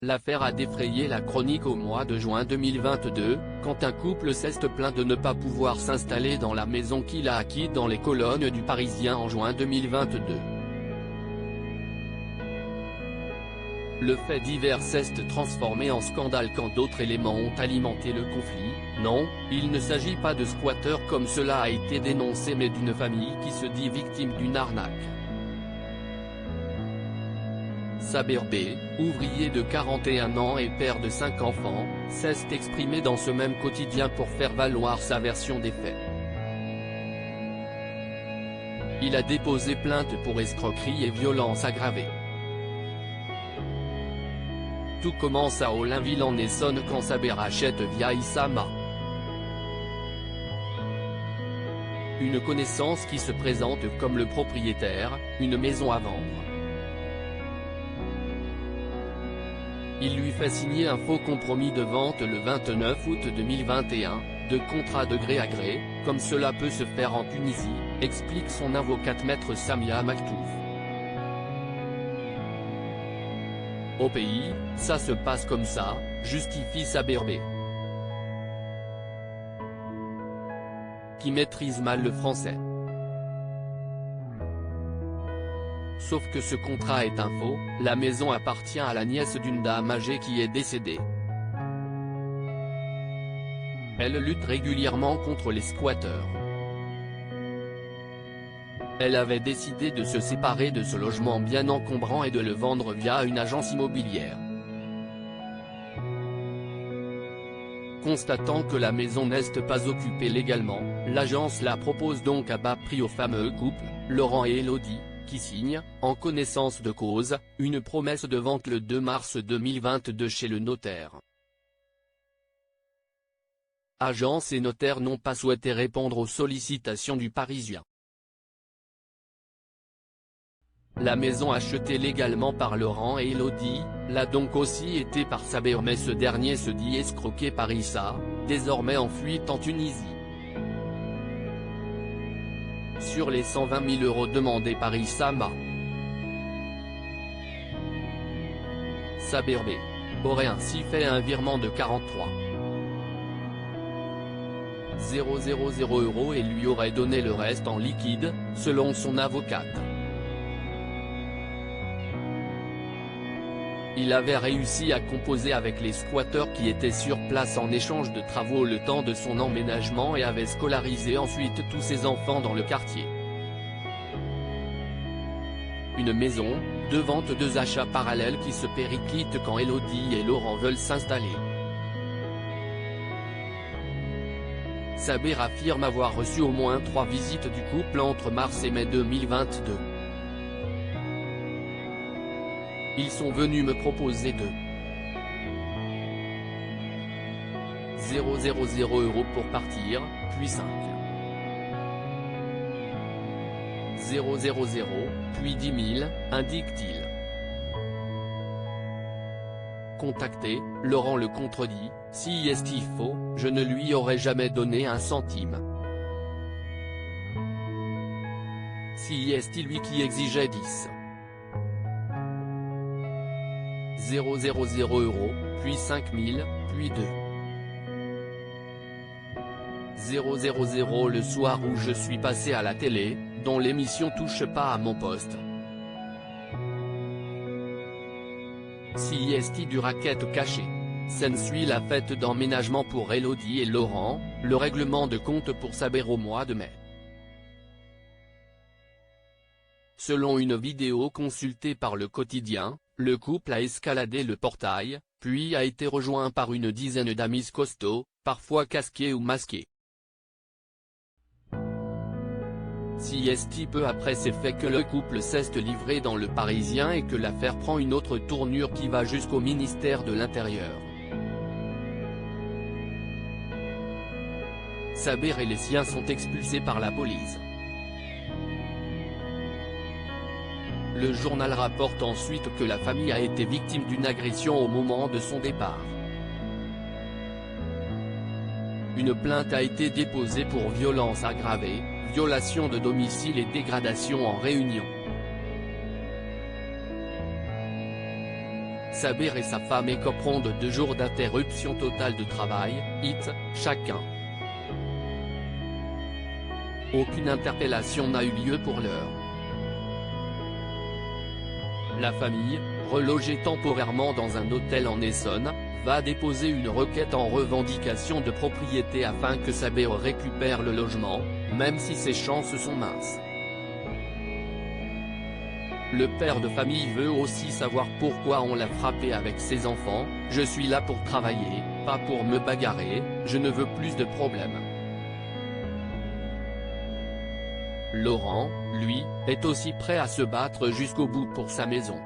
L'affaire a défrayé la chronique au mois de juin 2022, quand un couple s'est plaint de ne pas pouvoir s'installer dans la maison qu'il a acquise dans les colonnes du Parisien en juin 2022. Le fait divers s'est transformé en scandale quand d'autres éléments ont alimenté le conflit. Non, il ne s'agit pas de squatteurs comme cela a été dénoncé mais d'une famille qui se dit victime d'une arnaque. Saber B, ouvrier de 41 ans et père de 5 enfants, s'est exprimé dans ce même quotidien pour faire valoir sa version des faits. Il a déposé plainte pour escroquerie et violence aggravée. Tout commence à Olainville en Essonne quand Saber achète via Issama. Une connaissance qui se présente comme le propriétaire, une maison à vendre. Il lui fait signer un faux compromis de vente le 29 août 2021, de contrat de gré à gré, comme cela peut se faire en Tunisie, explique son avocate maître Samia Maktouf. Au pays, ça se passe comme ça, justifie Saber B, qui maîtrise mal le français. Sauf que ce contrat est un faux, la maison appartient à la nièce d'une dame âgée qui est décédée. Elle lutte régulièrement contre les squatteurs. Elle avait décidé de se séparer de ce logement bien encombrant et de le vendre via une agence immobilière. Constatant que la maison n'est pas occupée légalement, l'agence la propose donc à bas prix au fameux couple, Laurent et Elodie, qui signent, en connaissance de cause, une promesse de vente le 2 mars 2022 chez le notaire. Agence et notaire n'ont pas souhaité répondre aux sollicitations du Parisien. La maison achetée légalement par Laurent et Elodie, l'a donc aussi été par Saber mais ce dernier se dit escroqué par Issa, désormais en fuite en Tunisie. Sur les 120 000 € demandés par Issama, Saber B aurait ainsi fait un virement de 43 000 € et lui aurait donné le reste en liquide, selon son avocate. Il avait réussi à composer avec les squatteurs qui étaient sur place en échange de travaux le temps de son emménagement et avait scolarisé ensuite tous ses enfants dans le quartier. Une maison, deux ventes, deux achats parallèles qui se périclitent quand Elodie et Laurent veulent s'installer. Saber affirme avoir reçu au moins 3 visites du couple entre mars et mai 2022. Ils sont venus me proposer de 000 € pour partir, puis 5 000, puis 10 000, indique-t-il. Contacté, Laurent le contredit, si est faux, je ne lui aurais jamais donné un centime. Si est lui qui exigeait 10 000 €, puis 5 000, puis 2 000 le soir où je suis passé à la télé, dont l'émission touche pas à mon poste. Si est du racket caché. S'ensuit la fête d'emménagement pour Elodie et Laurent, le règlement de compte pour Saber au mois de mai. Selon une vidéo consultée par le quotidien, le couple a escaladé le portail, puis a été rejoint par une dizaine d'amis costauds, parfois casqués ou masqués. Si est peu après c'est fait que le couple s'est livré dans le Parisien et que l'affaire prend une autre tournure qui va jusqu'au ministère de l'Intérieur. Saber et les siens sont expulsés par la police. Le journal rapporte ensuite que la famille a été victime d'une agression au moment de son départ. Une plainte a été déposée pour violence aggravée, violation de domicile et dégradation en réunion. Saber et sa femme écoperont de 2 jours d'interruption totale de travail, chacun. Aucune interpellation n'a eu lieu pour l'heure. La famille, relogée temporairement dans un hôtel en Essonne, va déposer une requête en revendication de propriété afin que Saber récupère le logement, même si ses chances sont minces. Le père de famille veut aussi savoir pourquoi on l'a frappé avec ses enfants. « Je suis là pour travailler, pas pour me bagarrer, je ne veux plus de problèmes. » Laurent, lui, est aussi prêt à se battre jusqu'au bout pour sa maison.